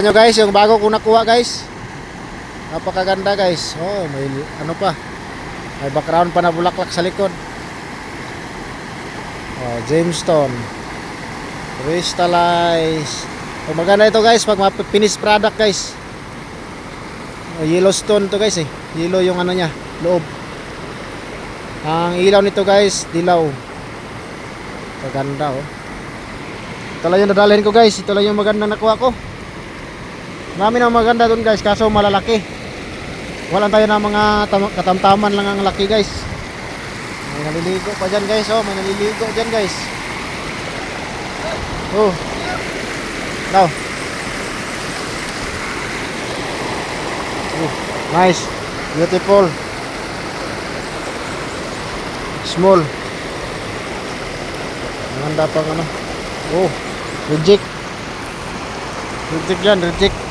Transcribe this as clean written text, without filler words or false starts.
Nyo guys, yung bago ko nakuha guys. Napakaganda guys. Oh, may ano pa. May background pa na bulaklak sa likod. Oh, Gemstone. Crystallize. Oh, maganda ito guys pag finished product guys. Oh, Yellowstone to guys eh. Yellow yung ano niya, loob. Ang ilaw nito guys, dilaw. Maganda oh. Ito lang yung dadalhin ko guys. Ito lang yung maganda nakuha ko. Marami na maganda dun guys, kaso malalaki. Walang tayo na mga katamtaman lang ang laki guys. May naliligo pa dyan guys. Oh, may naliligo dyan guys. Oh. Now. Oh, nice. Beautiful. Small. Maganda pang ano. Oh, reject. Reject yan, reject.